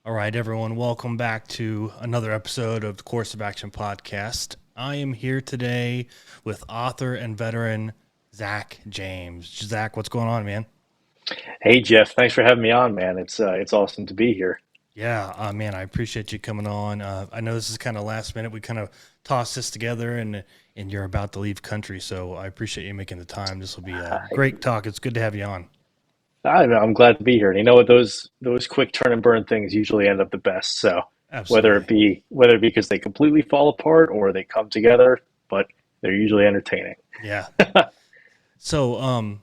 All right, everyone, welcome back to another episode of the Course of Action podcast. I am here today with author and veteran Zach James. Zach, what's going on, man? Hey Jeff, thanks for having me on, man. It's awesome to be here. Yeah, man, I appreciate you coming on. I know this is kind of last minute. We kind of tossed this together, and you're about to leave country, so I appreciate you making the time. This will be a I, great talk. It's good to have you on. I'm glad to be here. And you know what? Those quick turn and burn things usually end up the best. So Absolutely. whether it be because they completely fall apart or they come together, but they're usually entertaining. Yeah. So,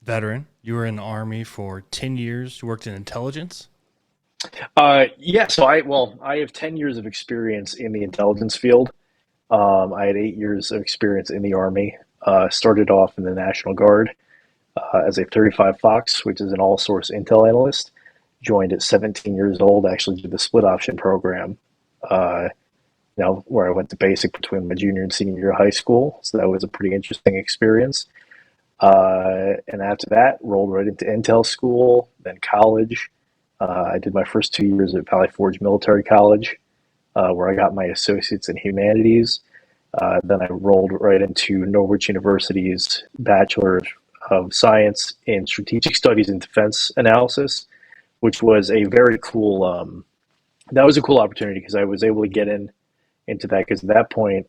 veteran, you were in the Army for 10 years. You worked in intelligence. Yeah. I have 10 years of experience in the intelligence field. I had 8 years of experience in the Army. Started off in the National Guard as a 35 Fox, which is an all source intel analyst. Joined at 17 years old, actually did the split option program, uh, where I went to basic between my junior and senior year of high school. So that was a pretty interesting experience. And after that, rolled right into intel school, then college. I did my first 2 years at Valley Forge Military College, where I got my associates in humanities. Then I rolled right into Norwich University's Bachelor of Science in Strategic Studies and Defense Analysis, which was a very cool. That was a cool opportunity because I was able to get into that because at that point,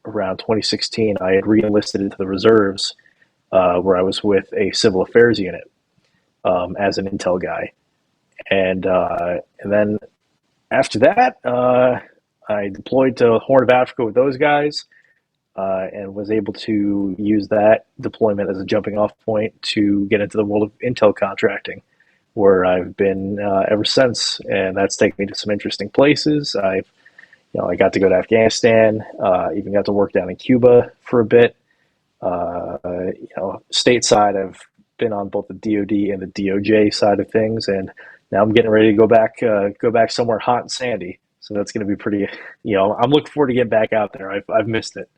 around 2016, I had re-enlisted into the reserves, where I was with a civil affairs unit as an intel guy, and then after that, I deployed to Horn of Africa with those guys, and was able to use that deployment as a jumping off point to get into the world of intel contracting, where I've been ever since, and that's taken me to some interesting places. I got to go to Afghanistan, even got to work down in Cuba for a bit. Stateside, I've been on both the DoD and the DOJ side of things, and now I'm getting ready to go back somewhere hot and sandy. So that's going to be pretty. I'm looking forward to getting back out there. I've missed it.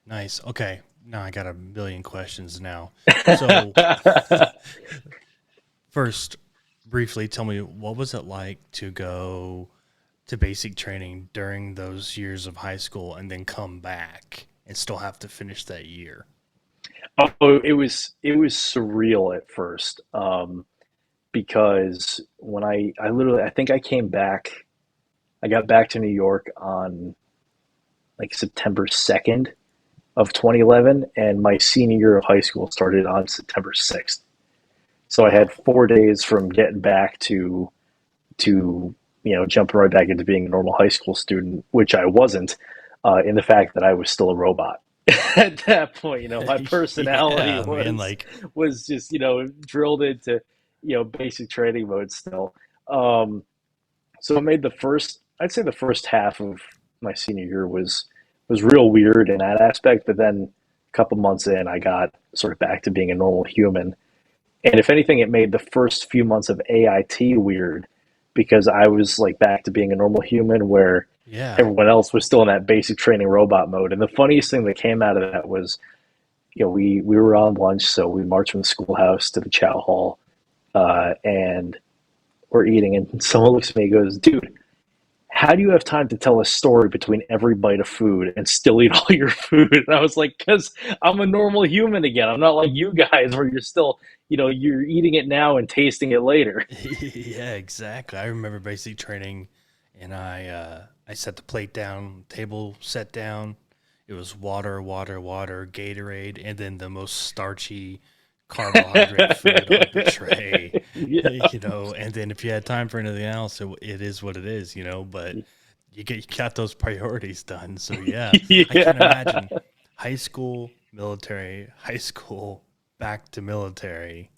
Nice. Okay. Now I got a million questions now. So, first, briefly, tell me what was it like to go to basic training during those years of high school and then come back and still have to finish that year? Oh, it was surreal at first, because when I literally I think I got back to New York on like September 2nd of 2011, and my senior year of high school started on September 6th. So I had Wow. 4 days from getting back to jumping right back into being a normal high school student, which I wasn't, in the fact that I was still a robot. At that point, my personality Yeah, man. was Like, was just drilled into basic training mode still. Um, so it made I'd say the first half of my senior year was real weird in that aspect, but then a couple months in, I got sort of back to being a normal human. And if anything, it made the first few months of AIT weird because I was like back to being a normal human where yeah. everyone else was still in that basic training robot mode. And the funniest thing that came out of that was, we were on lunch, so we marched from the schoolhouse to the chow hall, and we're eating, and someone looks at me and goes, "Dude, how do you have time to tell a story between every bite of food and still eat all your food?" And I was like, because I'm a normal human again. I'm not like you guys where you're still, you're eating it now and tasting it later. Yeah, exactly. I remember basic training, and I set the plate down, table set down. It was water, water, water, Gatorade, and then the most starchy carbohydrate food on your tray. Yeah. And then if you had time for anything else, it is what it is, but you got those priorities done. So yeah, I can't Yeah. imagine high school, military, high school, back to military.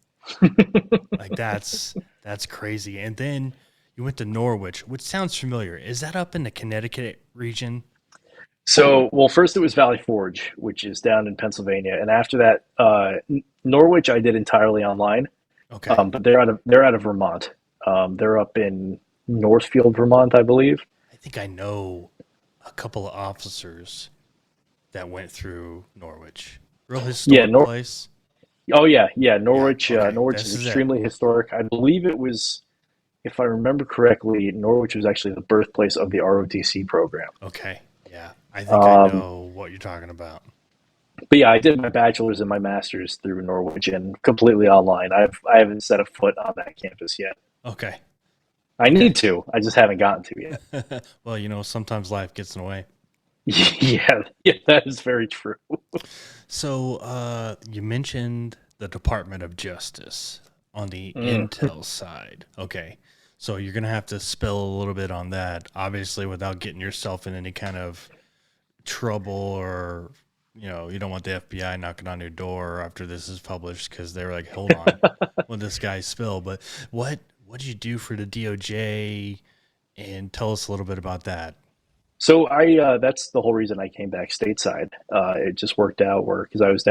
Like that's crazy. And then you went to Norwich, which sounds familiar. Is that up in the Connecticut region? So, well, first it was Valley Forge, which is down in Pennsylvania, and after that, Norwich I did entirely online. Okay. But they're out of Vermont. They're up in Northfield, Vermont, I believe. I think I know a couple of officers that went through Norwich. Real Yeah, historic place. Oh yeah, yeah. Yeah. Norwich, Okay. Norwich is This is it. extremely historic. I believe if I remember correctly, Norwich was actually the birthplace of the ROTC program. Okay. Yeah. I think I Um, know what you're talking about. but yeah, I did my bachelor's and my master's through Norwich and completely online. I haven't set a foot on that campus yet. Okay. I Okay. need to. I just haven't gotten to yet. Well, sometimes life gets in the way. Yeah, yeah, that is very true. So, you mentioned the Department of Justice on the Mm. Intel side. Okay. So, you're going to have to spill a little bit on that, obviously, without getting yourself in any kind of trouble or, you don't want the FBI knocking on your door after this is published because they're like, hold on, what this guy spill. But what did you do for the DOJ? And tell us a little bit about that. So that's the whole reason I came back stateside. It just worked out where because I was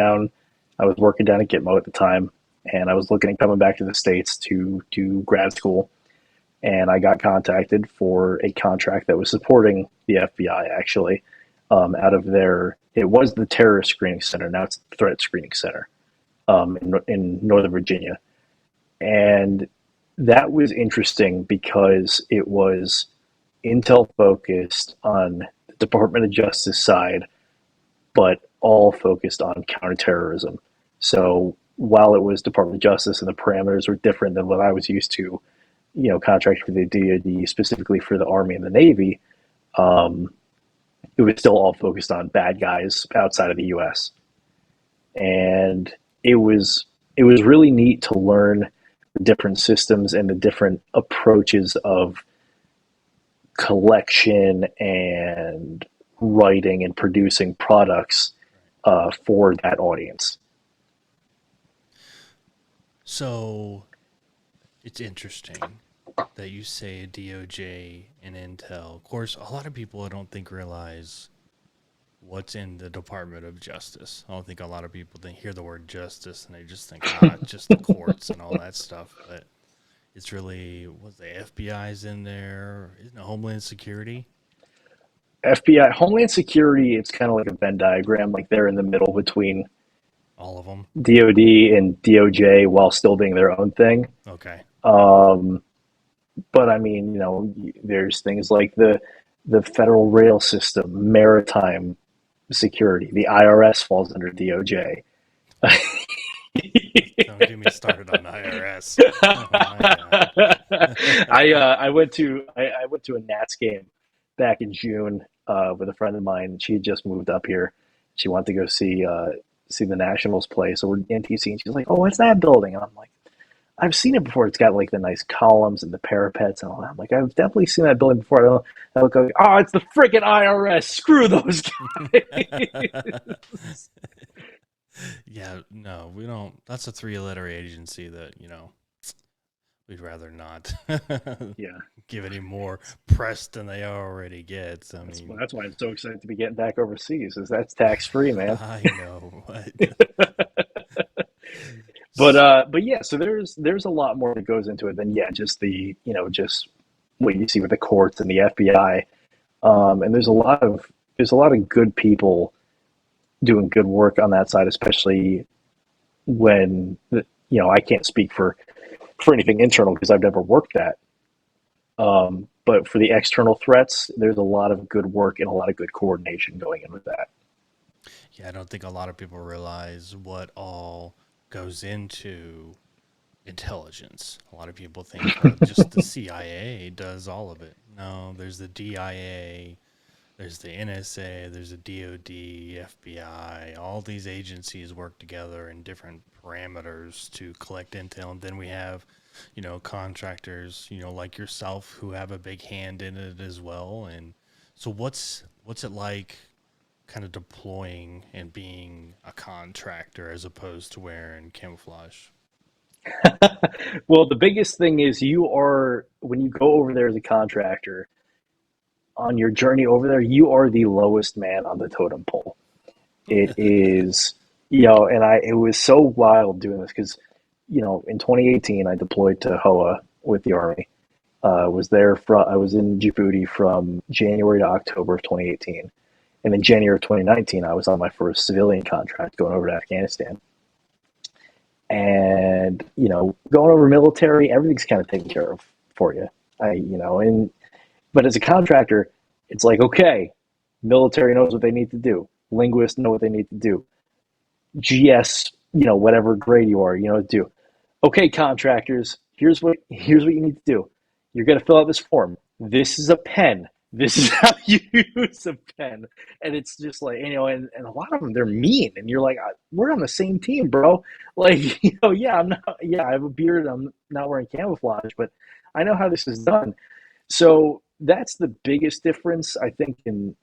working down at Gitmo at the time, and I was looking at coming back to the states to do grad school, and I got contacted for a contract that was supporting the FBI actually, out of their it was the terrorist screening center, now it's the threat screening center, in Northern Virginia, and that was interesting because it was Intel focused on the Department of Justice side, but all focused on counterterrorism. So while it was Department of Justice and the parameters were different than what I was used to, contract for the DoD specifically for the Army and the Navy, um, it was still all focused on bad guys outside of the U.S. And it was really neat to learn the different systems and the different approaches of collection and writing and producing products for that audience. So, it's interesting that you say DOJ and Intel. Of course, a lot of people I don't think realize what's in the Department of Justice. I don't think a lot of people think hear the word justice and they just think just the courts and all that stuff. But it's really what the FBI's in there, isn't it Homeland Security? FBI, Homeland Security, it's kind of like a Venn diagram, like they're in the middle between All of them. DoD and DOJ while still being their own thing. Okay. Um, but I mean, there's things like the federal rail system, maritime security. The IRS falls under DOJ. Don't get me started on IRS. Oh my god. I went to a Nats game back in June with a friend of mine. She had just moved up here. She wanted to go see the Nationals play. So we're in TC, and she's like, "Oh, what's that building?" And I'm like, "I've seen it before. It's got like the nice columns and the parapets and all that." I'm like, "I've definitely seen that building before." I look like, "Oh, it's the freaking IRS. Screw those guys." Yeah, no, we don't. That's a three-letter agency that, we'd rather not Yeah, give any more press than they already get. I mean, that's why I'm so excited to be getting back overseas. Is that's tax free, man. I know. But yeah, so there's a lot more that goes into it than yeah, just the just what you see with the courts and the FBI. And there's a lot of good people doing good work on that side, especially when I can't speak for anything internal because I've never worked that. But for the external threats, there's a lot of good work and a lot of good coordination going in with that. Yeah, I don't think a lot of people realize what all goes into intelligence. A lot of people think just the CIA does all of it. No, there's the DIA, there's the NSA, there's the DOD, FBI. All these agencies work together in different parameters to collect intel. And then we have, contractors, like yourself who have a big hand in it as well. And so what's it like kind of deploying and being a contractor as opposed to wearing camouflage? Well, the biggest thing is you are when you go over there as a contractor on your journey over there, you are the lowest man on the totem pole. It is, and it was so wild doing this because, in 2018, I deployed to Hoa with the Army. I was in Djibouti from January to October of 2018. And then January of 2019, I was on my first civilian contract going over to Afghanistan. And, going over military, everything's kind of taken care of for you. And but as a contractor, it's like, okay, military knows what they need to do. Linguists know what they need to do. GS, whatever grade you are, do. Okay, contractors, here's what you need to do. You're gonna fill out this form. This is a pen. This is how you use a pen. And it's just like, and a lot of them, they're mean. And you're like, we're on the same team, bro. Like, yeah, I have a beard. I'm not wearing camouflage, but I know how this is done. So that's the biggest difference, I think, in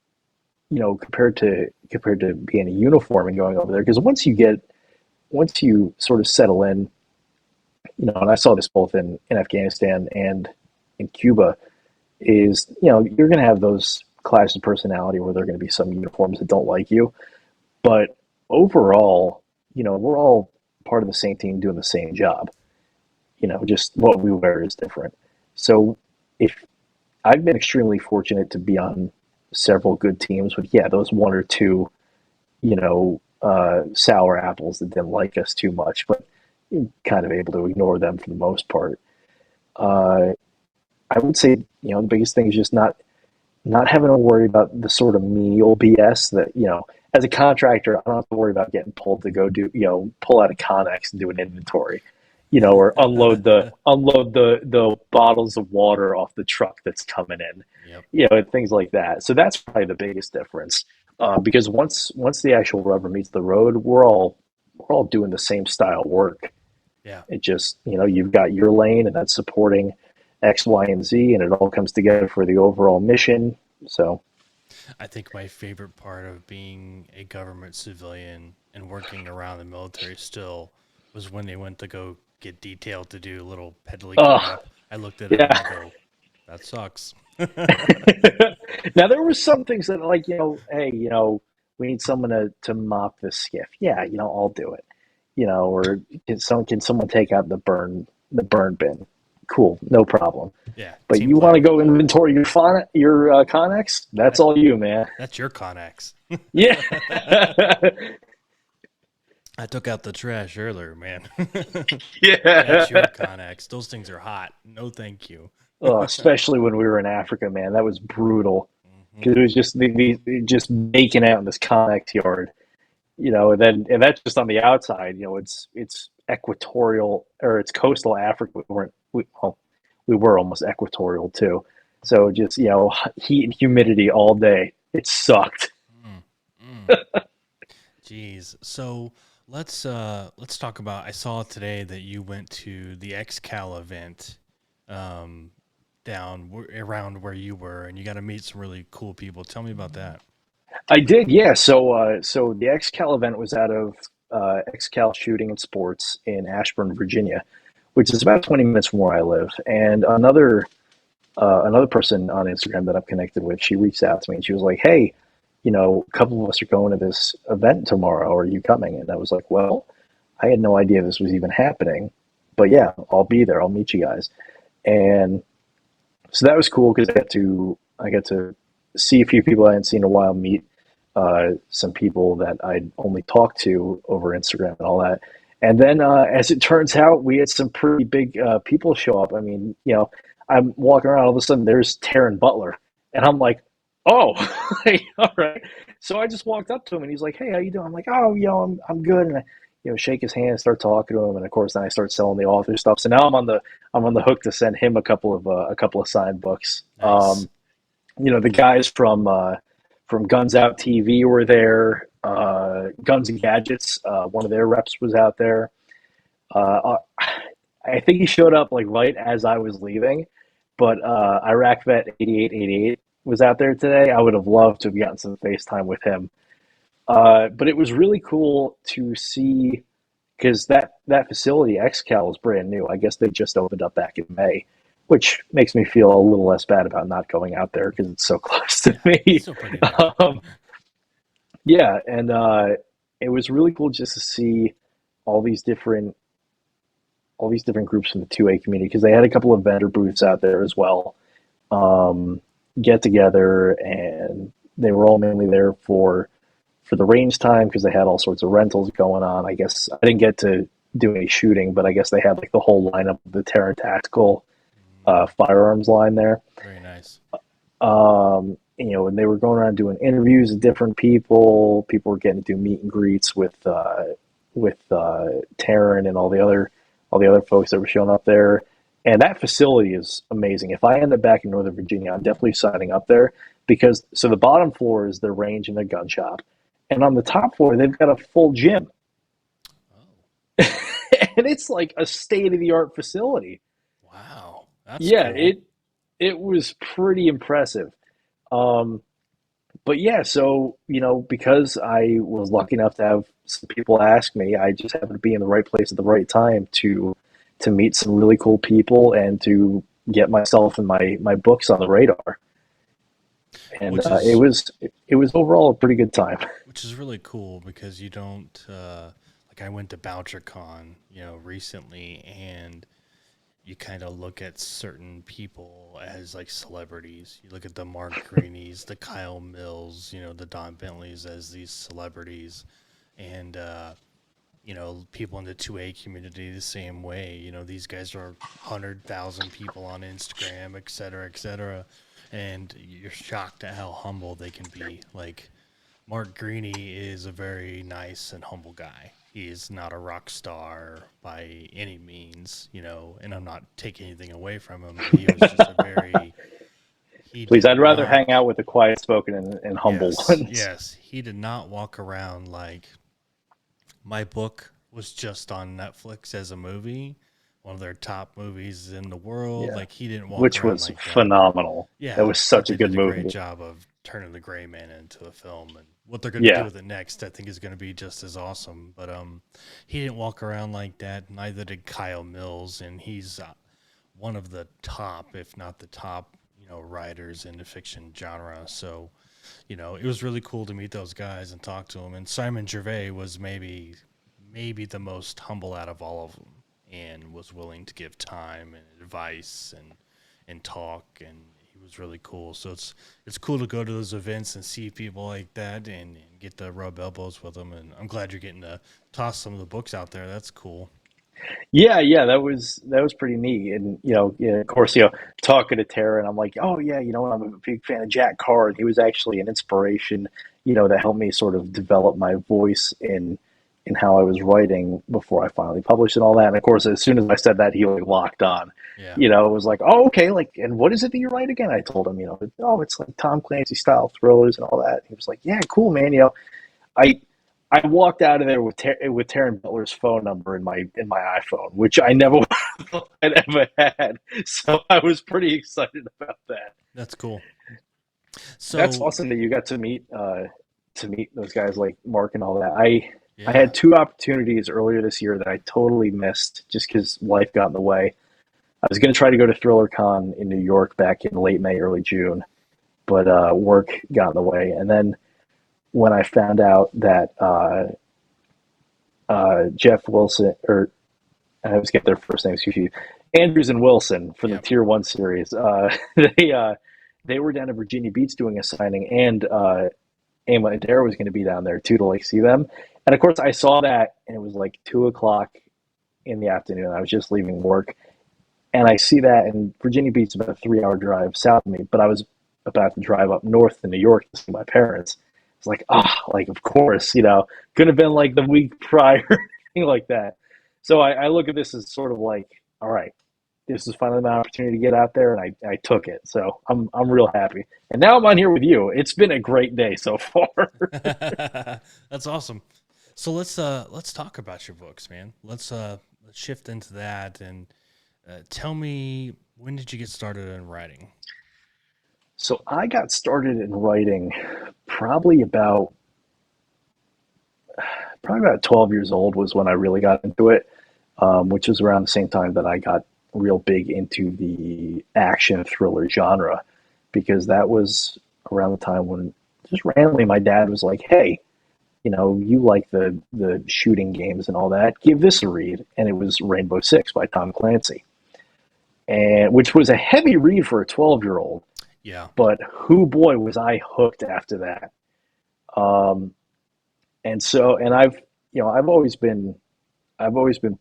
compared to being a uniform and going over there. Because once you sort of settle in, and I saw this both in Afghanistan and in Cuba, is you're going to have those clashes of personality where there are going to be some uniforms that don't like you, but overall, we're all part of the same team doing the same job. Just what we wear is different. So if I've been extremely fortunate to be on several good teams, but yeah, those one or two, sour apples that didn't like us too much, but you're kind of able to ignore them for the most part. Uh, I would say, the biggest thing is just not having to worry about the sort of menial BS that, as a contractor, I don't have to worry about getting pulled to go do, pull out a Connex and do an inventory, or unload the bottles of water off the truck that's coming in, Yep. and things like that. So that's probably the biggest difference, because once the actual rubber meets the road, we're all doing the same style work. Yeah. It just, you've got your lane and that's supporting X, Y, and Z, and it all comes together for the overall mission. So, I think my favorite part of being a government civilian and working around the military still was when they went to go get detailed to do little peddly uh, crap. I looked at it and I yeah. go, that sucks. Now there were some things that, like, hey, we need someone to mop this skiff. Yeah, I'll do it. Or can someone take out the burn bin? Cool, no problem. Yeah, But team you want to player. go inventory your Connex? That's That all you, man. that's your Connex. Yeah. I took out the trash earlier, man. That's your Yeah. Connex. Those things are hot. No, thank you. Oh, especially when we were in Africa, man, that was brutal Hmm. because it was just just making out in this Connex yard, and that's just on the outside. It's equatorial, or it's coastal Africa. We were almost equatorial too, so just heat and humidity all day. It sucked. Mm, mm. Jeez. So let's talk about. I saw today that you went to the XCal event, um, around where you were, and you got to meet some really cool people. Tell me about that. I did, yeah. So the XCal event was out of XCal Shooting and Sports in Ashburn, Virginia, which is about 20 minutes from where I live. And another person on Instagram that I'm connected with, she reached out to me and she was like, "Hey, a couple of us are going to this event tomorrow. Are you coming?" And I was like, "Well, I had no idea this was even happening, but yeah, I'll be there. I'll meet you guys." And so that was cool because I got to see a few people I hadn't seen in a while, meet some people that I'd only talked to over Instagram and all that. And then, as it turns out, we had some pretty big people show up. I mean, I'm walking around, all of a sudden there's Taryn Butler, and I'm like, oh, like, all right. So I just walked up to him, and he's like, "Hey, how you doing?" I'm like, "Oh, I'm good." And I, shake his hand, start talking to him, and of course, then I start selling the author stuff. So now I'm on the hook to send him a couple of signed books. Nice. The guys from Guns Out TV were there. Guns and Gadgets, one of their reps was out there. I think he showed up like right as I was leaving, but Iraq Vet 8888 was out there today. I would have loved to have gotten some FaceTime with him. But it was really cool to see because that facility, XCal, is brand new. I guess they just opened up back in May, which makes me feel a little less bad about not going out there because it's so close to Yeah, it's me. still pretty new. Um, yeah, and it was really cool just to see all these different all these different groups from the 2A community because they had a couple of vendor booths out there as well. Get together, and they were all mainly there for the range time because they had all sorts of rentals going on. I guess I didn't get to do any shooting, but I guess they had like the whole lineup of the Terra Tactical firearms line there. Very nice. And they were going around doing interviews with different people. People were getting to do meet and greets with Taryn and all the other folks that were showing up there. And that facility is amazing. If I end up back in Northern Virginia, I'm definitely signing up there because so the bottom floor is their range and their gun shop, and on the top floor they've got a full gym, Oh, and it's like a state of the art facility. wow. That's Yeah, cool. it was pretty impressive. Um, but yeah, so because I was lucky enough to have some people ask me, I just happened to be in the right place at the right time to meet some really cool people and to get myself and my books on the radar. And Which it is was it was overall a pretty good time. which is really cool because you don't like I went to BoucherCon, recently, and you kind of look at certain people as like celebrities. You look at the Mark Greenies, the Kyle Mills, the Don Bentleys as these celebrities, and people in the 2A community the same way. These guys are 100,000 people on Instagram, et cetera, et cetera, and you're shocked at how humble they can be. Like Mark Greeny is a very nice and humble guy. He is not a rock star by any means, and I'm not taking anything away from him, but he was just a very, he Please, did I'd rather not, hang out with the quiet spoken and humble yes, ones. yes, he did not walk around like my book was just on Netflix as a movie, one of their top movies in the world. Yeah, Like, he didn't walk which around was like that. phenomenal. That Yeah, was but such a they good did a great movie. job of turning the Gray Man into a film, and what they're going to do Yeah, with it next, I think, is going to be just as awesome. But he didn't walk around like that. Neither did Kyle Mills, and he's one of the top, if not the top, writers in the fiction genre. So, it was really cool to meet those guys and talk to them. And Simon Gervais was maybe the most humble out of all of them, and was willing to give time and advice and talk, and he was really cool. So it's cool to go to those events and see people like that, and get to rub elbows with them. And I'm glad you're getting to toss some of the books out there. That's cool. yeah, that was pretty neat. And yeah, of course, talking to Tara, and I'm like, oh yeah, I'm a big fan of Jack Carr, and he was actually an inspiration, that helped me sort of develop my voice in how I was writing before I finally published and all that. And of course, as soon as I said that, he like locked on. Yeah. It was like, oh, okay, like, and what is it that you write again? I told him, oh, it's like Tom Clancy style thrillers and all that. He was like, yeah, cool, man. I I walked out of there with Taryn Butler's phone number in my iPhone, which I never thought I'd ever had. So I was pretty excited about that. That's cool. That's So awesome that you got to meet those guys like Mark and all that. I yeah, had two opportunities earlier this year that I totally missed just because life got in the way. I was going to try to go to ThrillerCon in New York back in late May, early June, but work got in the way. And then when I found out that Jeff Wilson, or I always get their first names confused, Andrews and Wilson from the yep. Tier One series, they were down at Virginia Beach doing a signing, and Emma Adair was going to be down there too to like see them. And of course, I saw that, and it was like 2 o'clock in the afternoon. I was just leaving work, and I see that, and Virginia Beach is about a 3 hour drive south of me, but I was about to drive up north to New York to see my parents. It's like, like, of course, could have been like the week prior, thing like that. So I look at this as sort of like, all right, this is finally my opportunity to get out there, and I took it. So I'm real happy. And now I'm on here with you. It's been a great day so far. That's awesome. So let's talk about your books, man. Let's shift into that, and tell me, when did you get started in writing? So I got started in writing probably about probably about 12 years old was when I really got into it, which was around the same time that I got real big into the action thriller genre, because that was around the time when just randomly my dad was like, "Hey, you like the shooting games and all that? Give this a read." And it was Rainbow Six by Tom Clancy, and which was a heavy read for a 12-year-old. Yeah. But who boy was I hooked after that. Um, and I've always been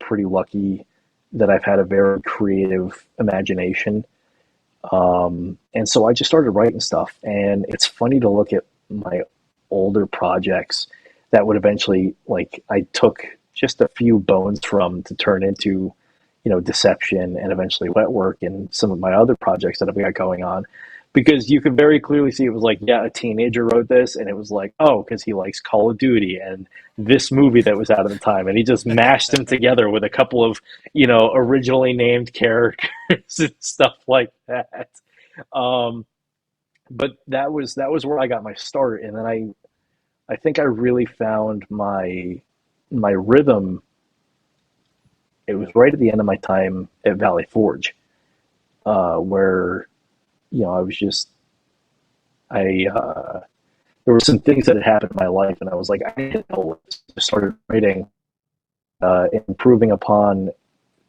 pretty lucky that I've had a very creative imagination. And so I just started writing stuff. And it's funny to look at my older projects that would eventually, like, I took just a few bones from to turn into, Deception and eventually Wet Work and some of my other projects that I've got going on. Because you could very clearly see it was like, yeah, a teenager wrote this, and it was like, oh, because he likes Call of Duty and this movie that was out at the time, and he just mashed them together with a couple of, originally named characters and stuff like that. Um, but that was where I got my start, and then I think I really found my rhythm. It was right at the end of my time at Valley Forge, where I was just I there were some things that had happened in my life, and I was like, I didn't know what to do. Started writing, improving upon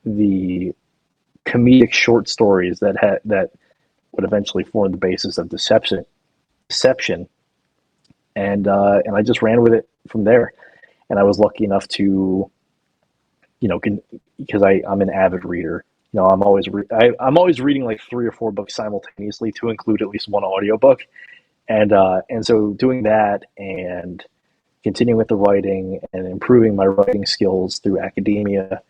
the comedic short stories that would eventually form the basis of Deception, and I just ran with it from there. And I was lucky enough to, because I'm an avid reader. I'm always reading like 3 or 4 books simultaneously to include at least one audiobook. And so doing that and continuing with the writing and improving my writing skills through academia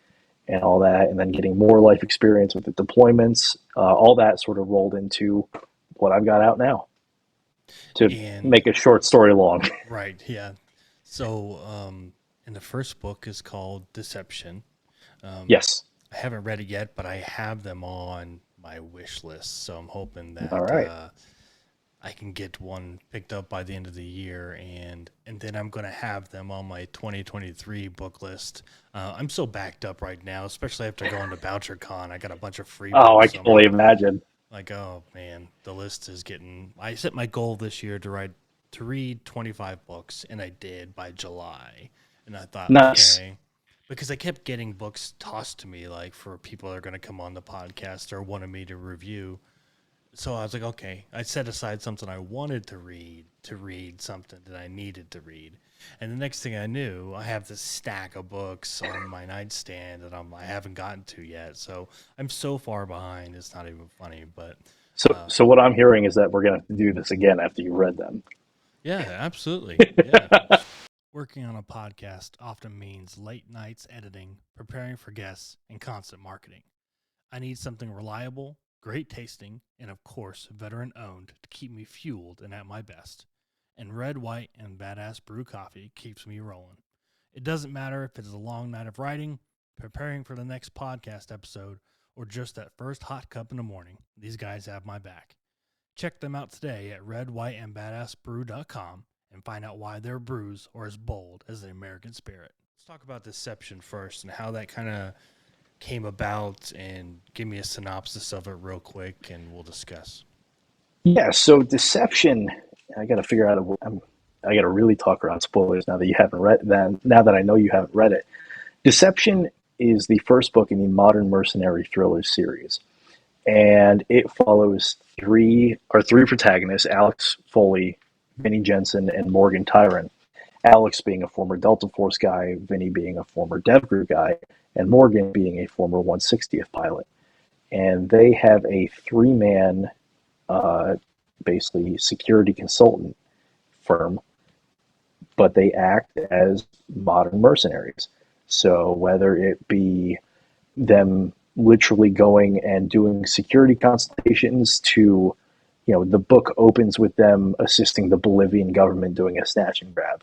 and all that, and then getting more life experience with the deployments, all that sort of rolled into what I've got out now. To And make a short story long. right, yeah. So, and the first book is called Deception. Um, Yes. I haven't read it yet, but I have them on my wish list. So I'm hoping All that right. I can get one picked up by the end of the year, and then I'm gonna have them on my 2023 book list. I'm so backed up right now, especially after going to BoucherCon. I got a bunch of free Oh, I books, so can I'm only imagine. like, oh man, the list is getting. I set my goal this year to read 25 books, and I did by July. And I thought, Nice. okay, because I kept getting books tossed to me, like for people that are going to come on the podcast or wanted me to review. So I was like, okay, I set aside something I wanted to read something that I needed to read. And the next thing I knew, I have this stack of books on my nightstand that I haven't gotten to yet. So I'm so far behind, it's not even funny. But uh, So what I'm hearing is that we're gonna have to do this again after you read them. yeah, absolutely. Yeah. Working on a podcast often means late nights editing, preparing for guests, and constant marketing. I need something reliable, great tasting, and of course, veteran owned to keep me fueled and at my best. And red, white, and badass brew coffee keeps me rolling. It doesn't matter if it's a long night of writing, preparing for the next podcast episode, or just that first hot cup in the morning. These guys have my back. Check them out today at redwhiteandbadassbrew.com and find out why their brews are as bold as the American spirit. Let's talk about Deception first and how that kind of came about, and give me a synopsis of it real quick and we'll discuss. Yeah. So Deception. I got to figure out. I got to really talk around spoilers now that you haven't read that. Now that I know you haven't read it, Deception is the first book in the modern mercenary thriller series, and it follows three protagonists: Alex Foley, Vinnie Jensen, and Morgan Tyron. Alex being a former Delta Force guy, Vinny being a former Dev Group guy, and Morgan being a former 160th pilot. And they have a three-man, uh, basically security consultant firm, but they act as modern mercenaries. So whether it be them literally going and doing security consultations to, the book opens with them assisting the Bolivian government doing a snatch and grab,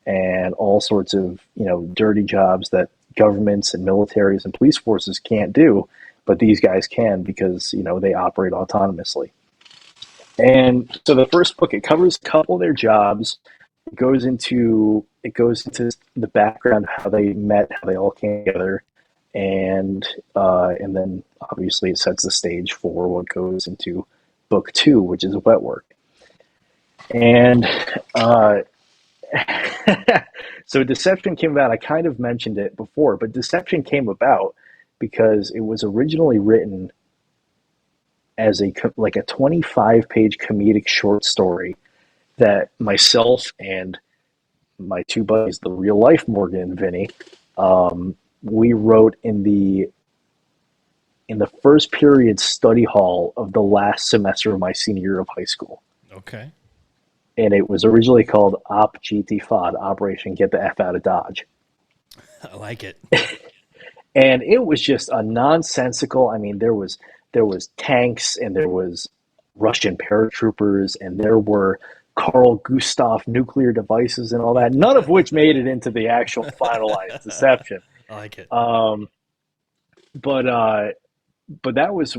and all sorts of, dirty jobs that governments and militaries and police forces can't do, but these guys can because, they operate autonomously. And so the first book, it covers a couple of their jobs. It goes into the background of how they met, how they all came together, and then obviously it sets the stage for what goes into book two, which is Wet Work. And uh, so Deception came about. I kind of mentioned it before, but Deception came about because it was originally written as like a 25-page comedic short story that myself and my two buddies, the real life Morgan and Vinny, we wrote in the in the first period study hall of the last semester of my senior year of high school. Okay. And it was originally called Op GT FOD, Operation Get the F Out of Dodge. I like it. And it was just a nonsensical. I mean, there was tanks and there was Russian paratroopers and there were Carl Gustav nuclear devices and all that, none of which made it into the actual finalized deception. I like it. Um, but uh, but that was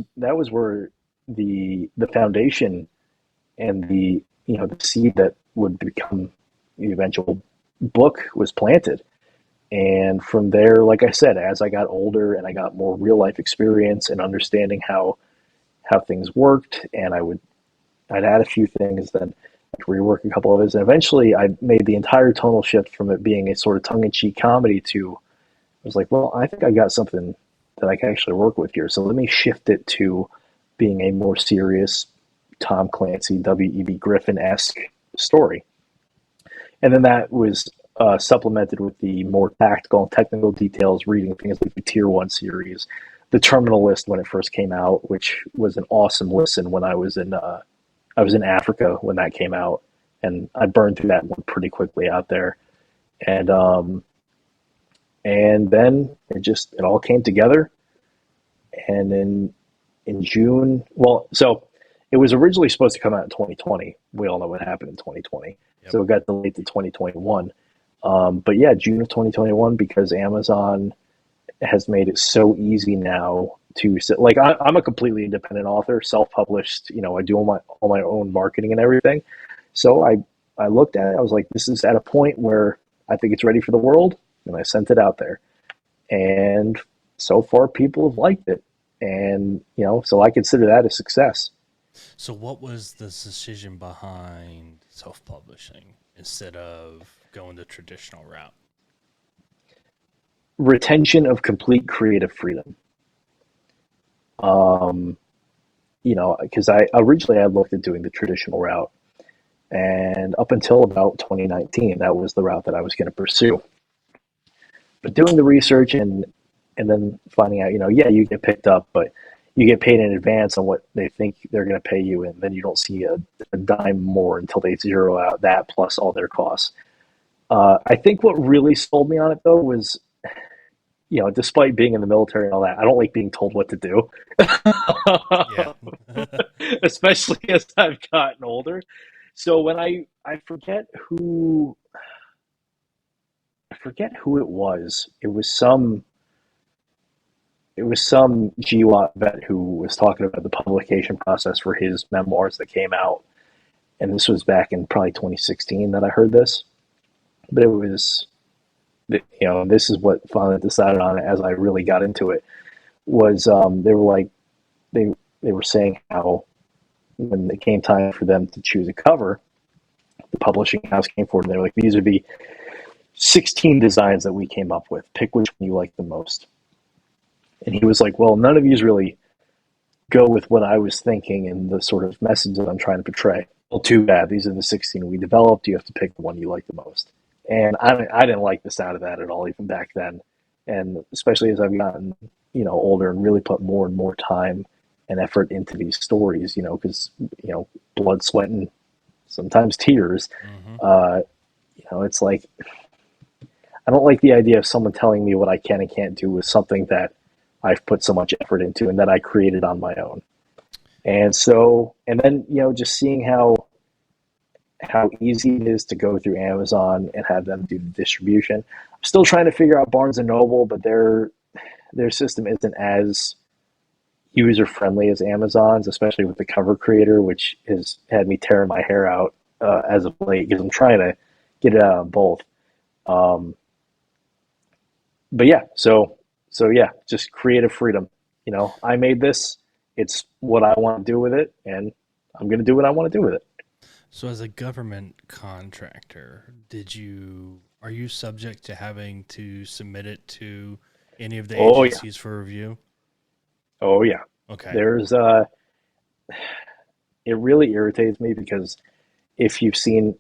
where the foundation and the seed that would become the eventual book was planted. And from there, like I said, as I got older and I got more real life experience and understanding how things worked, and I'd add a few things, then I'd rework a couple of it, and eventually I made the entire tonal shift from it being a sort of tongue in cheek comedy to I was like, well, I think I got something that I can actually work with here. So let me shift it to being a more serious Tom Clancy, W.E.B. Griffin esque story. And then that was supplemented with the more tactical and technical details, reading things like the Tier 1 series, the Terminal List when it first came out, which was an awesome listen when I was in Africa when that came out, and I burned through that one pretty quickly out there. And and then it all came together. And in June, well, so it was originally supposed to come out in 2020. We all know what happened in 2020, Yep. so it got delayed to 2021. But yeah, June of 2021, because Amazon has made it so easy now to like I'm a completely independent author, self-published. I do all my own marketing and everything. So I looked at it. I was like, this is at a point where I think it's ready for the world, and I sent it out there. And so far, people have liked it, and so I consider that a success. So, what was the decision behind self publishing instead of going the traditional route? Retention of complete creative freedom. Um, because I originally I looked at doing the traditional route, and up until about 2019, that was the route that I was going to pursue. But doing the research and then finding out, yeah, you get picked up, but you get paid in advance on what they think they're going to pay you, and then you don't see a dime more until they zero out that plus all their costs. I think what really sold me on it though was, despite being in the military and all that, I don't like being told what to do, Yeah. especially as I've gotten older. So when I forget who it was. It was some GWAT vet who was talking about the publication process for his memoirs that came out, and this was back in probably 2016 that I heard this. But it was, this is what finally decided on it as I really got into it. Was they were like they were saying how when it came time for them to choose a cover, the publishing house came forward and they were like, these would be 16 designs that we came up with. Pick which one you like the most. And he was like, well, none of these really go with what I was thinking and the sort of message that I'm trying to portray. Well, too bad. These are the 16 we developed. You have to pick the one you like the most. And I didn't like the sound of that at all, even back then. And especially as I've gotten, older and really put more and more time and effort into these stories, because, blood, sweat, and sometimes tears. Hmm. Uh, it's like, I don't like the idea of someone telling me what I can and can't do with something that I've put so much effort into and that I created on my own. And so, and then, just seeing how easy it is to go through Amazon and have them do the distribution. I'm still trying to figure out Barnes and Noble, but their system isn't as user friendly as Amazon's, especially with the cover creator, which has had me tearing my hair out as of late because I'm trying to get it out on both. Um, but yeah, so yeah, just creative freedom. I made this. It's what I want to do with it, and I'm going to do what I want to do with it. So, as a government contractor, are you subject to having to submit it to any of the Oh yeah, agencies for review? oh yeah. Okay. There's it really irritates me because if you've seen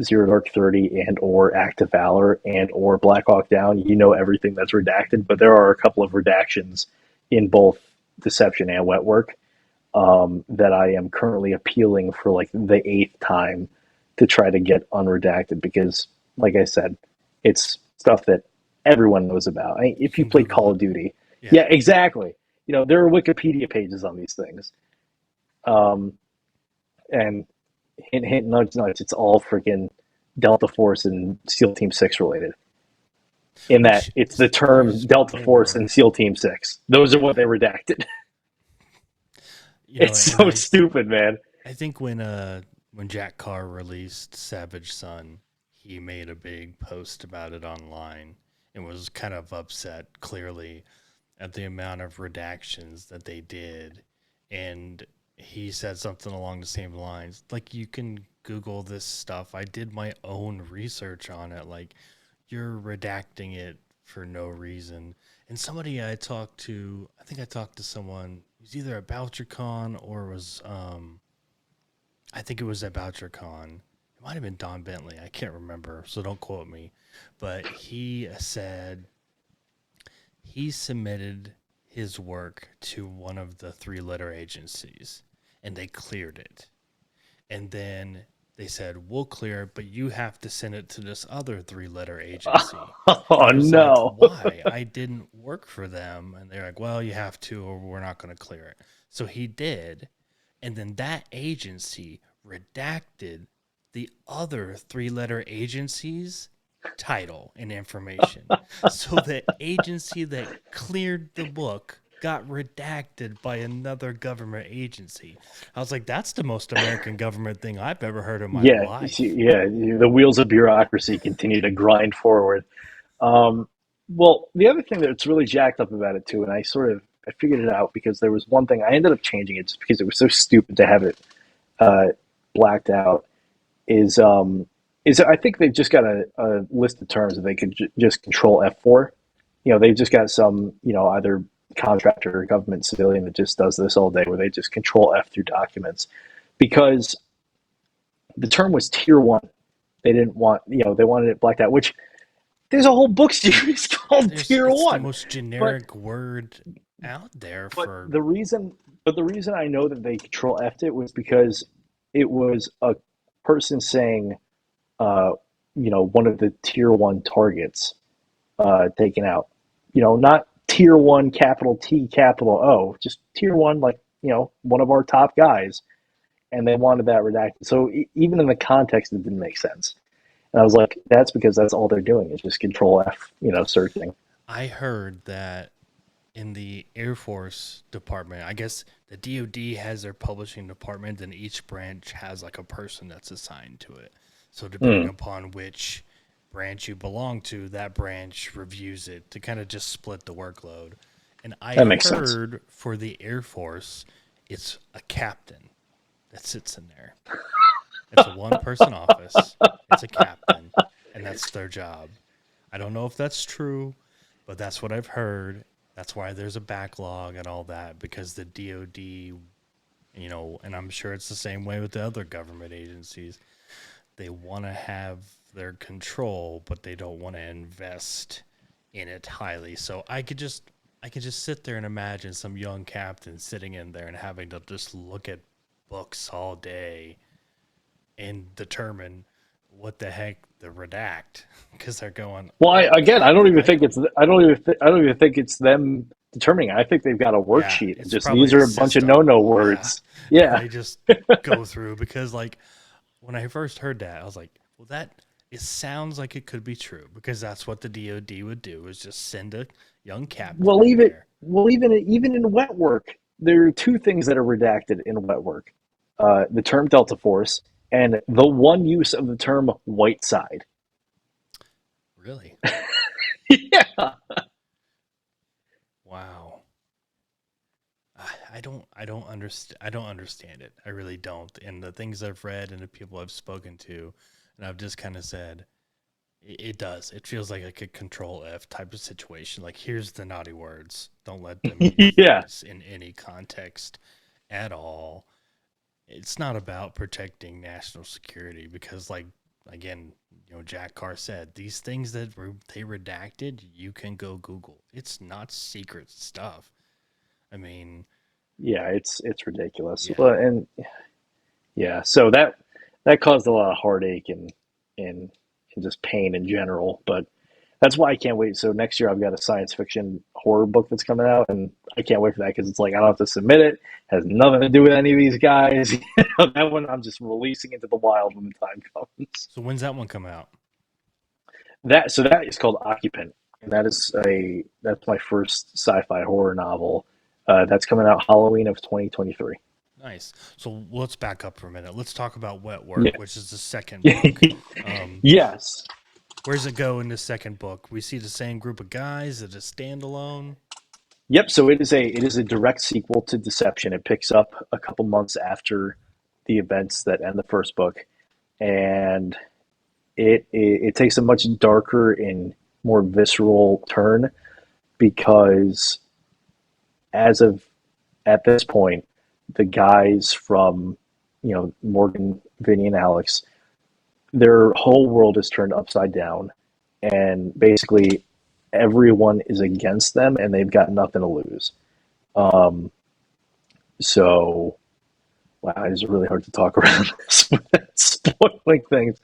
Zero Dark 30 and or Active Valor and or Black Hawk Down, you know everything that's redacted, but there are a couple of redactions in both deception and wet work, that I am currently appealing for like the eighth time to try to get unredacted because, like I said, it's stuff that everyone knows about. You If you can play Google Call it. of Duty, Yeah. yeah, exactly. There are Wikipedia pages on these things, um, and hint, hint, nudge, nudge. It's all freaking Delta Force and SEAL Team Six related. In that Which it's the term there's Delta Force and more. SEAL Team Six. Those are what they Yeah. redacted. You know, It's and so stupid, man. I think when Jack Carr released Savage Son, he made a big post about it online and was kind of upset clearly at the amount of redactions that they did. And he said something along the same lines like, you can Google this stuff. I did my own research on it. Like, you're redacting it for no reason. And somebody I talked to, I think I talked to someone who's either at BoucherCon or was, I think it was at BoucherCon. It might have been Don Bentley. I can't remember, so don't quote me. But he said he submitted his work to one of the three-letter agencies, and they cleared it. And then they said, we'll clear it, but you have to send it to this other three-letter agency. And Oh he was like, no. why? I didn't work for them. And they're like, well, you have to, or we're not going to clear it. So he did. And then that agency redacted the other three-letter agency's title and information. So the agency that cleared the book got redacted by another government agency. I was like, that's the most American government thing I've ever heard in my Yeah, life. yeah. The wheels of bureaucracy continue to grind forward. Um, well, the other thing that's really jacked up about it too, and I figured it out because there was one thing I ended up changing it just because it was so stupid to have it uh, blacked out. Is I think they've just got a list of terms that they could just control F for. They've just got some either contractor or government civilian that just does this all day, where they just control F through documents because the term was tier one. They didn't want, they wanted it blacked out, which there's a whole book series called Tier It's the One. most But generic word out there but for. the reason I know that they control F'd it was because it was a person saying, uh, one of the tier one targets taken out. Not tier one capital T capital O, just tier one, like one of our top guys, and they wanted that redacted. So even in the context, it didn't make sense. And I was like, that's because that's all they're doing is just control F, searching. I heard that in the Air Force department, I guess the DoD has their publishing department, and each branch has like a person that's assigned to it. So depending Mm, upon which branch you belong to, that branch reviews it to kind of just split the workload. And I that makes sense. heard for the Air Force, it's a captain that sits in there. It's a one person office. It's a captain, and that's their job. I don't know if that's true, but that's what I've heard. That's why there's a backlog and all that because the DoD, and I'm sure it's the same way with the other government agencies. They want to have their control, but they don't want to invest in it highly. So I could just sit there and imagine some young captain sitting in there and having to just look at books all day and determine what the heck the redact because they're going, Well, again, what did I? I don't even think it's them determining it. I think they've got a Yeah, worksheet and it's just probably these a are a bunch of system. no Yeah, words. and Yeah, they just go through because like when I first heard that, I was like, well, that it sounds like it could be true because that's what the DoD would do is just send a young captain in there. even in wet work, there are two things that are redacted in wet work: the term Delta Force and the one use of the term white side. Really? Yeah, Wow. I don't understand. I don't understand it. I really don't. And the things I've read and the people I've spoken to, and I've just kind of said, it does. It feels like a control F type of situation. Like, here's the naughty words. Don't let them use yeah. these in any context at all. It's not about protecting national security because, like, again, Jack Carr said these things they redacted, you can go Google. It's not secret stuff. I mean, Yeah, it's ridiculous. yeah. Well, and yeah, so that caused a lot of heartache and and just pain in general. But that's why I can't wait. So next year I've got a science fiction horror book that's coming out, and I can't wait for that because it's like I don't have to submit it. Has nothing to do with any of these guys. That one I'm just releasing into the wild when the time comes. So when's that one come out? That is called Occupant, and that's my first sci-fi horror novel. That's coming out Halloween of 2023. Nice. So let's back up for a minute. Let's talk about Wet Yeah. Work, which is the second book. Um, Yes. where's it go in the second book? We see the same group of guys. Is it a standalone? Yep. So it is a direct sequel to Deception. It picks up a couple months after the events that end the first book, and it takes a much darker and more visceral turn because as of at this point, the guys from Morgan, Vinny, and Alex, their whole world is turned upside down, and basically everyone is against them, and they've got nothing to lose. Um, so, wow, it's really hard to talk around this without spoiling things.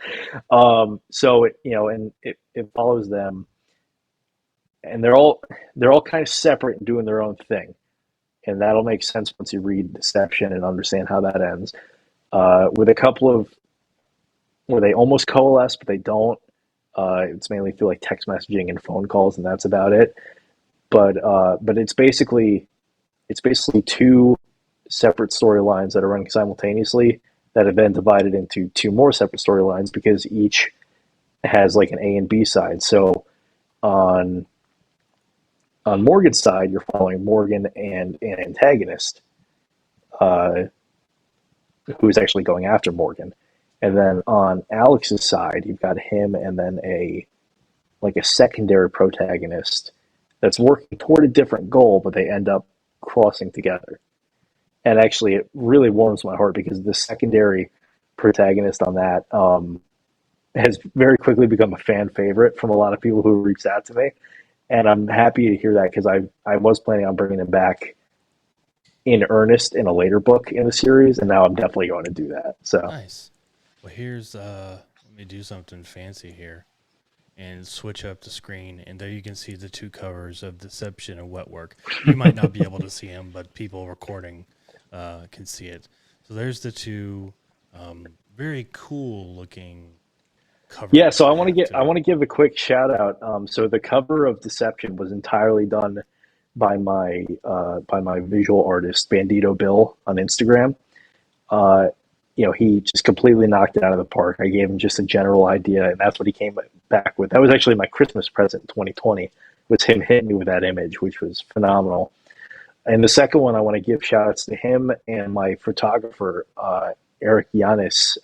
So it follows them, and they're all kind of separate and doing their own thing, and that'll make sense once you read Deception and understand how that ends. With a couple of where they almost coalesce, but they don't. It's mainly through like text messaging and phone calls, and that's about it. But it's basically two separate storylines that are running simultaneously that are then divided into two more separate storylines because each has like an A and B side. So on on Morgan's side, you're following Morgan and an antagonist uh, who's actually going after Morgan. And then on Alex's side, you've got him and then a secondary protagonist that's working toward a different goal, but they end up crossing together. And actually, it really warms my heart because the secondary protagonist on that has very quickly become a fan favorite from a lot of people who reached out to me, and I'm happy to hear that because I was planning on bringing him back in earnest in a later book in the series, and now I'm definitely going to do that. So Nice. Well, here's let me do something fancy here and switch up the screen, and there you can see the two covers of Deception and Wet Work. You might not be able to see them, but people recording can see it. So there's the two very cool looking yeah, covers so I they want to have get I to. want to give a quick shout out. So the cover of Deception was entirely done by my visual artist Bandito Bill on Instagram. Uh, he just completely knocked it out of the park. I gave him just a general idea, and that's what he came back with. That was actually my Christmas present in 2020. Was him hitting me with that image, which was phenomenal. And the second one, I want to give shout outs to him and my photographer, Eric Yanis,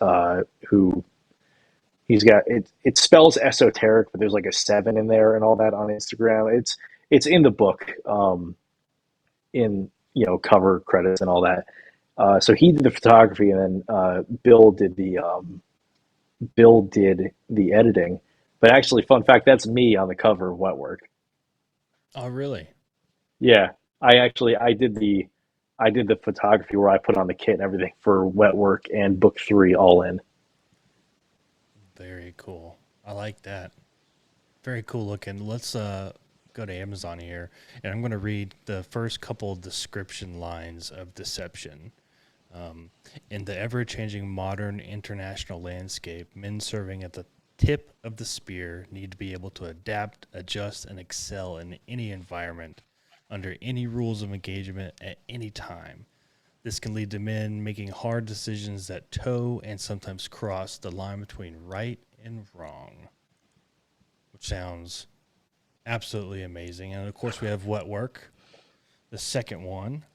who he's got it. It spells esoteric, but there's like a seven in there and all that on Instagram. It's in the book, in cover credits and all that. So he did the photography, and then Bill did the editing. But actually, fun fact, that's me on the cover of Wetwork. Oh, really? Yeah, I did the photography where I put on the kit and everything for Wetwork and book three all in. Very cool. I like that. Very cool looking. Let's go to Amazon here, and I'm going to read the first couple description lines of Deception. Um, in the ever changing modern international landscape, men serving at the tip of the spear need to be able to adapt, adjust, and excel in any environment under any rules of engagement at any time. This can lead to men making hard decisions that toe and sometimes cross the line between right and wrong, which sounds absolutely amazing. And of course, we have Wet Work, the second one.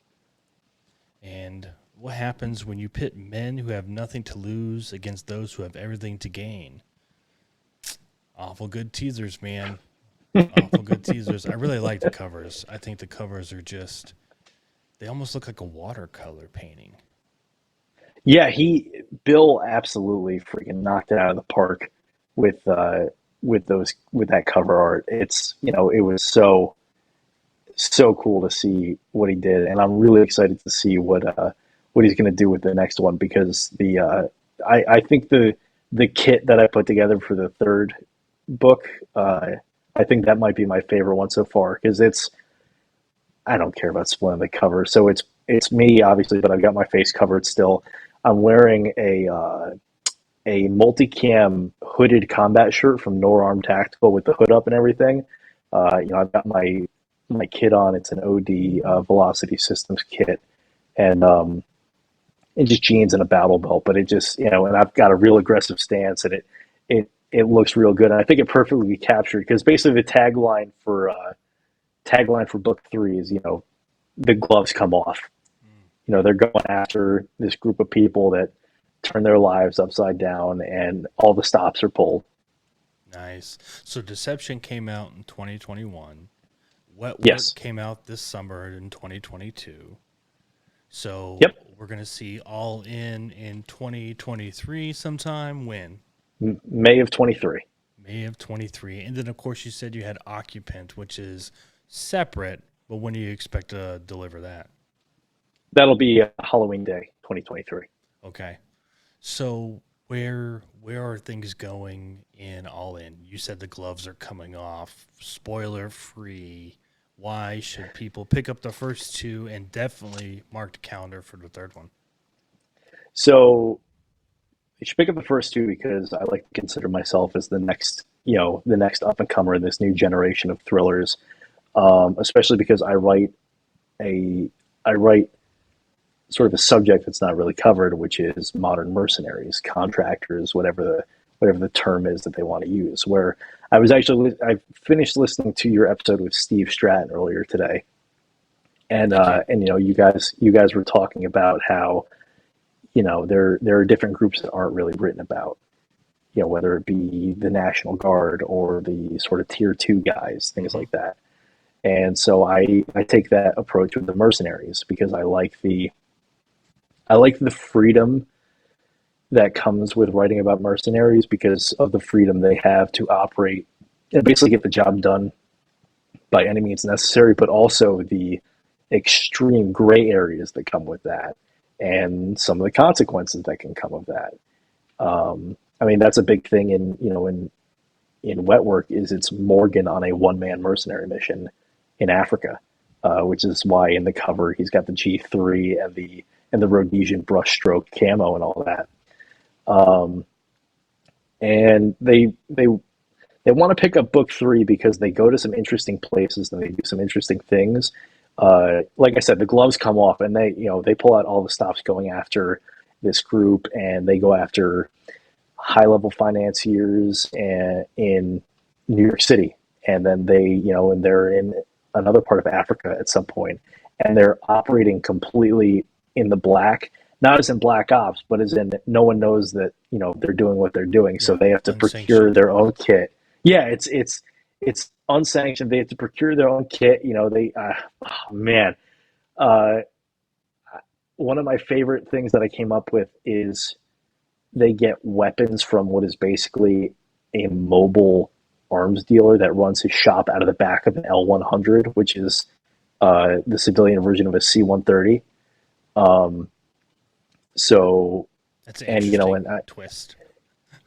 And what happens when you pit men who have nothing to lose against those who have everything to gain? Awful good teasers, man. Awful good teasers. I really like the covers. I think the covers are just, they almost look like a watercolor painting. Yeah, Bill absolutely freaking knocked it out of the park with with that cover art. It was so cool to see what he did, and I'm really excited to see what he's going to do with the next one because I think the kit that I put together for the third book, I think that might be my favorite one so far because it's I don't care about spoiling the cover, so it's me obviously, but I've got my face covered still. I'm wearing a multicam hooded combat shirt from No Arm Tactical with the hood up and everything. I've got my kit on. It's an OD Velocity Systems kit, and just jeans and a battle belt. But it just and I've got a real aggressive stance, and it looks real good. And I think it perfectly captured because basically the tagline for book three is the gloves come off. They're going after this group of people that turn their lives upside down, and all the stops are pulled. Nice. So Deception came out in 2021. Wetwork Yes. came out this summer in 2022. So Yep. we're gonna see All in 2023 sometime. When? May of 23. May of 23. And then of course you said you had Occupant, which is separate. But when do you expect to deliver that? That'll be Halloween Day 2023. Okay. So where are things going in All In? You said the gloves are coming off. Spoiler free. Why should people pick up the first two and definitely mark the calendar for the third one? So you should pick up the first two because I like to consider myself as the next up and comer in this new generation of thrillers. Especially because a I write sort of a subject that's not really covered, which is modern mercenaries, contractors, whatever the term is that they want to use. Where I finished listening to your episode with Steve Stratton earlier today, Thank you. and you guys were talking about how there are different groups that aren't really written about. Whether it be the National Guard or the sort of tier two guys, things Hmm. like that. And so I take that approach with the mercenaries because I like the freedom that comes with writing about mercenaries because of the freedom they have to operate and basically get the job done by any means necessary, but also the extreme gray areas that come with that and some of the consequences that can come of that. I mean, that's a big thing in wet work is it's Morgan on a one man mercenary mission in Africa, which is why in the cover he's got the G3 and the Rhodesian brushstroke camo and all that. Um, and they want to pick up book three because they go to some interesting places and they do some interesting things. Like I said, the gloves come off and they pull out all the stops going after this group and they go after high level financiers in New York City, and then and they're in another part of Africa at some point, and they're operating completely in the black, not as in black ops, but as in no one knows that they're doing what they're doing, so Yeah, they have to procure unsanctioned. their own kit. Yeah, it's unsanctioned. They have to procure their own kit. They oh, man, uh, one of my favorite things that I came up with is they get weapons from what is basically a mobile arms dealer that runs his shop out of the back of an L100, which is the civilian version of a C-130. Um, so, That's an and interesting twist.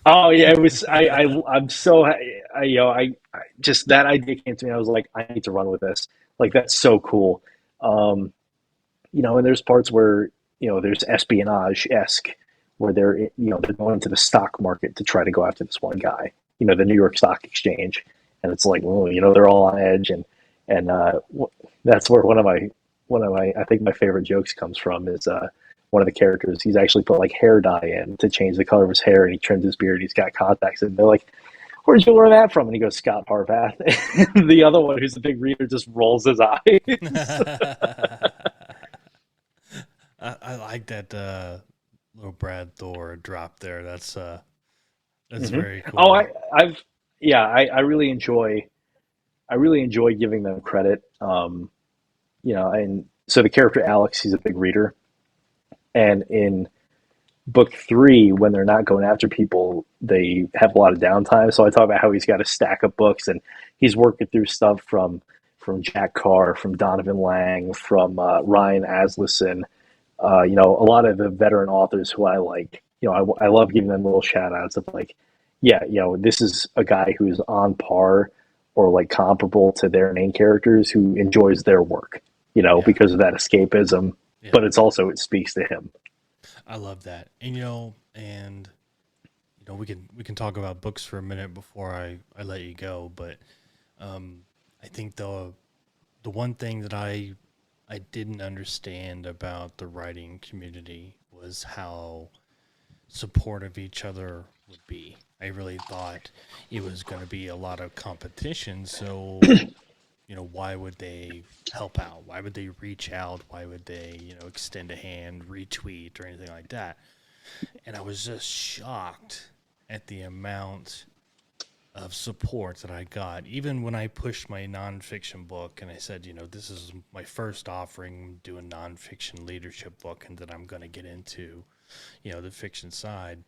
oh yeah, it was. I'm so. I just that idea came to me. I was like, I need to run with this. Like that's so cool. Um, and there's parts where there's espionage esque where they're going to the stock market to try to go after this one guy, the New York Stock Exchange, and it's like, well, they're all on edge, and that's where one of my I think my favorite jokes comes from is one of the characters he's actually put like hair dye in to change the color of his hair, and he trimmed his beard. He's got contacts, and they're like, "Where'd you learn that from?" And he goes, "Scott Harvath." And the other one, who's a big reader, just rolls his eyes. I like that little Brad Thor drop there. That's Hmm. very Oh, cool. I've yeah, I really enjoy giving them credit. And so the character Alex, he's a big reader, and in book three, when they're not going after people, they have a lot of downtime. So I talk about how he's got a stack of books and he's working through stuff from from Jack Carr, from Donovan Lang, from Ryan Aslison. A lot of the veteran authors who I like. I love giving them little shout outs of like, yeah, this is a guy who's on par or like comparable to their main characters who enjoys their work, Yeah. because of that escapism, Yeah. but it's also, it speaks to him. I love that. And we can talk about books for a minute before I let you go, but um I think the one thing that I didn't understand about the writing community was how supportive each other would be. I really thought it was going to be a lot of competition, so why would they help out? Why would they reach out? Why would they, extend a hand, retweet, or anything like that? And I was just shocked at the amount of support that I got. Even when I pushed my nonfiction book and I said, this is my first offering, do a nonfiction leadership book, and that I'm going to get into, the fiction side.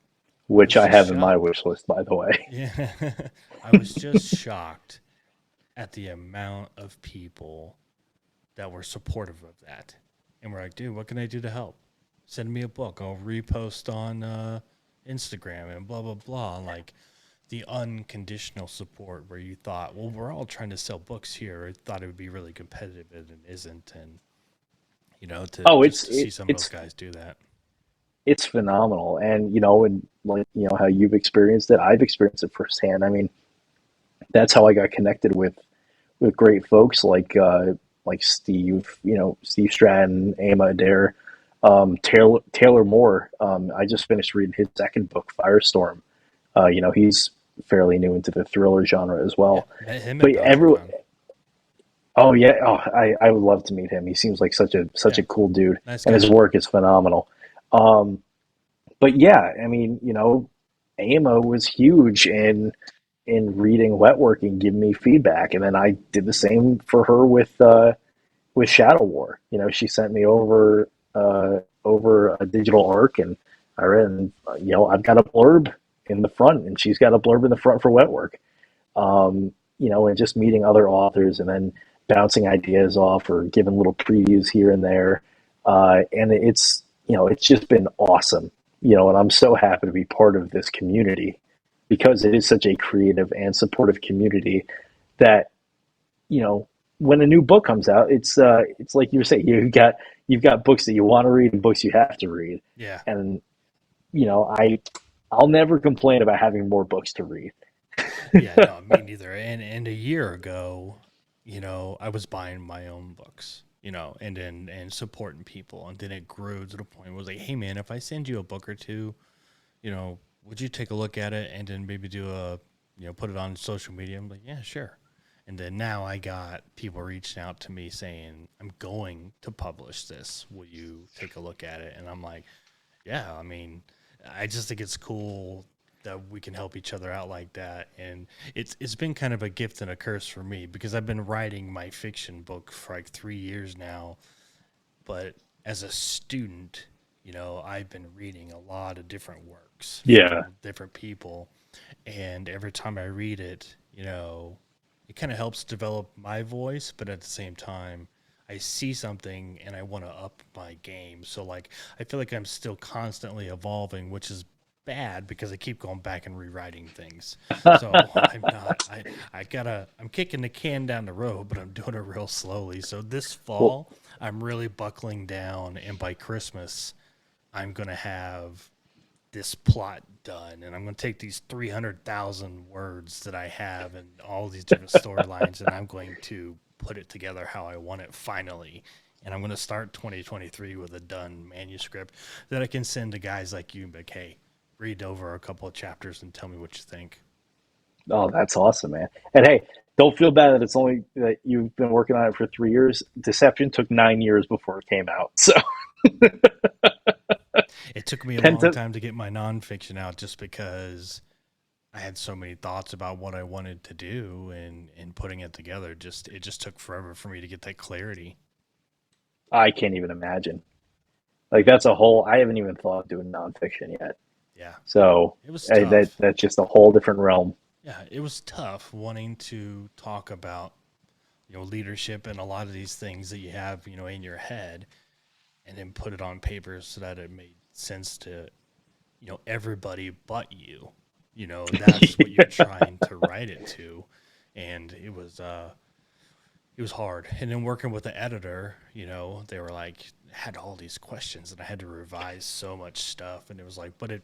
I Which was I just have in my shocked. wish list, by the way. Yeah. I was just shocked at the amount of people that were supportive of that. And we're like, dude, what can I do to help? Send me a book. I'll repost on Instagram and blah, blah, blah. Like the unconditional support where you thought, well, we're all trying to sell books here. I thought it would be really competitive and it isn't. And, to Oh, just to see some of those it's guys do that. it's phenomenal, and like how you've experienced it, I've experienced it firsthand. I mean, that's how I got connected with great folks like Steve, Steve Stratton, Emma Adair, Taylor Moore. I just finished reading his second book, Firestorm. He's fairly new into the thriller genre as Yeah. well. Met him at But every BouncerCon. Oh yeah, I would love to meet him. He seems like such Yeah. a cool dude, Nice and his guy. work is phenomenal. Um, but yeah, I mean, Emma was huge in reading Wetwork and giving me feedback, and then I did the same for her with Shadow War. She sent me over a digital arc, and I read, and I've got a blurb in the front, and she's got a blurb in the front for Wetwork. And just meeting other authors, and then bouncing ideas off or giving little previews here and there, and it's just been awesome. And I'm so happy to be part of this community because it is such a creative and supportive community that when a new book comes out, it's like you were saying, you've got books that you want to read and books you have to read, Yeah. and I'll never complain about having more books to read. Yeah, no, me neither. And a year ago, I was buying my own books, and supporting people, and then it grew to the point where it was like, hey man, if I send you a book or two, would you take a look at it and then maybe put it on social media? I'm like, yeah, sure. And then now I got people reaching out to me saying, I'm going to publish this. Will you take a look at it? And I'm like, yeah, I mean, I just think it's cool that we can help each other out like that. And it's been kind of a gift and a curse for me because I've been writing my fiction book for like 3 years now. But as a student, I've been reading a lot of different works Yeah. from different people. And every time I read it, it kind of helps develop my voice, but at the same time, I see something and I want to up my game. So like I feel like I'm still constantly evolving, which is bad because I keep going back and rewriting things. So I'm not I'm kicking the can down the road, but I'm doing it real slowly. So this Well, fall, I'm really buckling down, and by Christmas, I'm going to have this plot done, and I'm going to take these 300,000 words that I have and all these different storylines, and I'm going to put it together how I want it finally. And I'm going to start 2023 with a done manuscript that I can send to guys like you and be like, hey, read over a couple of chapters and tell me what you think. oh, that's awesome, man. And hey, don't feel bad that it's only that you've been working on it for 3 years. Deception took 9 years before it came out. So It took me a ten long to time to get my nonfiction out just because I had so many thoughts about what I wanted to do, and putting it together. It just took forever for me to get that clarity. I can't even imagine. Like that's a whole. I haven't even thought of doing nonfiction yet. Yeah, So it was that tough. that's just a whole different realm. Yeah, it was tough wanting to talk about, leadership and a lot of these things that you have, in your head, and then put it on paper so that it made sense to, everybody but you. That's what you're trying to write it to. And it was hard. And then working with the editor, they were like had all these questions and I had to revise so much stuff and it was like, but it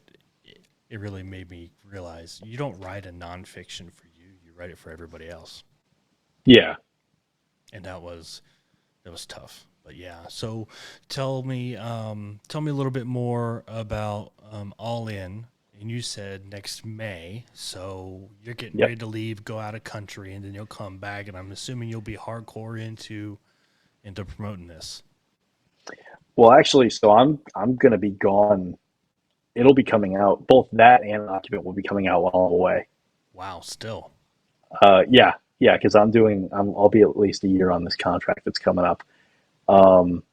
really made me realize you don't write a nonfiction for you, you write it for everybody else. Yeah. And that was tough. But yeah, so tell me a little bit more about All In. And you said next May, so you're getting Yep. ready to leave, go out of country, and then you'll come back. And I'm assuming you'll be hardcore into promoting this. Well, actually, so I'm gonna be gone. It'll be coming out. Both that and Occupant will be coming out while I'm away. Wow, still. Yeah, yeah, because I'll be at least a year on this contract that's coming up. Um,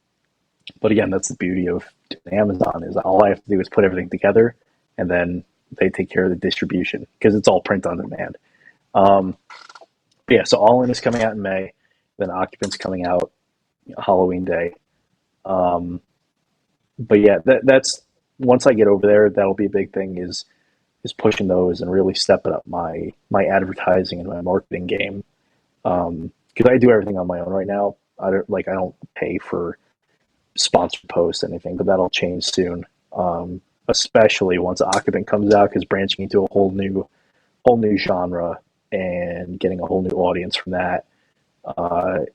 but again, that's the beauty of Amazon is all I have to do is put everything together, and then they take care of the distribution because it's all print on demand. Um, yeah, so All In is coming out in May, then Occupant's coming out Halloween Day. Um, but yeah, that's once I get over there, that'll be a big thing is pushing those and really stepping up my advertising and my marketing game. Because I do everything on my own right now. I don't pay for sponsored posts anything, but that'll change soon. Especially once Occupant comes out, because branching into a whole new genre and getting a whole new audience from that,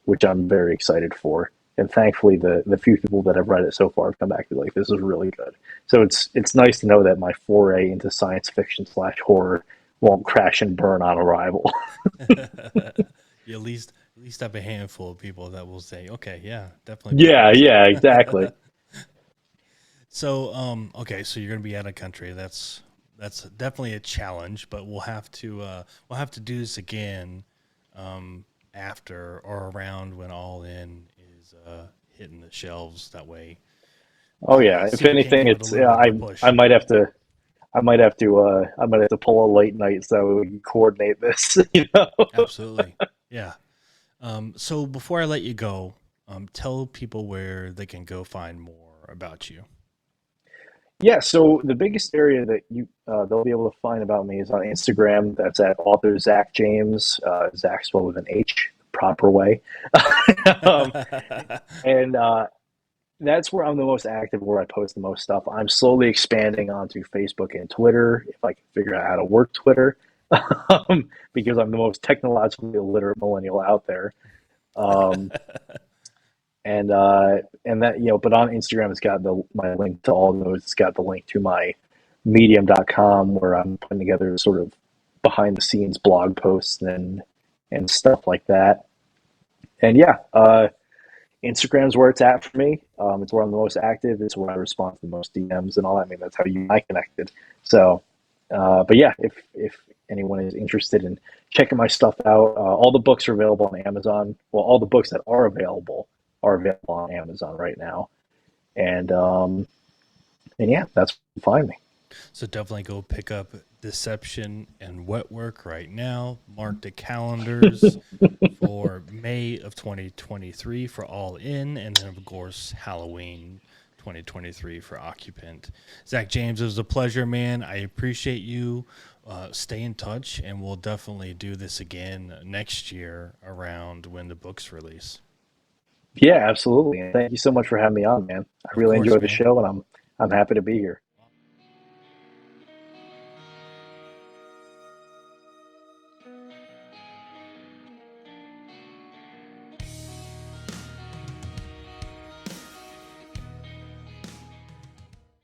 which I'm very excited for. And thankfully, the few people that have read it so far have come back to be like, this is really good. So it's nice to know that my foray into science fiction slash horror won't crash and burn on arrival. You at least have a handful of people that will say, okay, yeah, definitely be Yeah, interested. yeah, exactly. So, okay, so you're gonna be out of country. That's definitely a challenge, but we'll have to do this again, after or around when All In is hitting the shelves. That way, Oh yeah. see If if we can't anything, give it a it's little yeah, bit of a I push. might have to I might have to pull a late night so we can coordinate this. You know. Absolutely, yeah. So before I let you go, tell people where they can go find more about you. Yeah, so the biggest area that they'll be able to find about me is on Instagram. That's at author Zach James. Zach spelled with an H, the proper way. um, and that's where I'm the most active, where I post the most stuff. I'm slowly expanding onto Facebook and Twitter if I can figure out how to work Twitter, because I'm the most technologically illiterate millennial out there. Um, and that but on Instagram it's got the my link to all those. It's got the link to my medium.com where I'm putting together sort of behind the scenes blog posts and stuff like that. And yeah, Instagram's where it's at for me. It's where I'm the most active. It's where I respond to the most DMs and all that. I mean, that's how you and I connected. So, but yeah, if anyone is interested in checking my stuff out, all the books are available on Amazon. Well, all the books that are available on Amazon right now. And yeah, that's where you find me. So definitely go pick up Deception and Wet Work right now. Mark the calendars for May of 2023 for All In, and then of course Halloween 2023 for Occupant. Zach James, it was a pleasure, man. I appreciate you. Stay in touch, and we'll definitely do this again next year around when the books release. Yeah, absolutely. And thank you so much for having me on, man. I Of really course, enjoyed the man. show, and I'm happy to be here.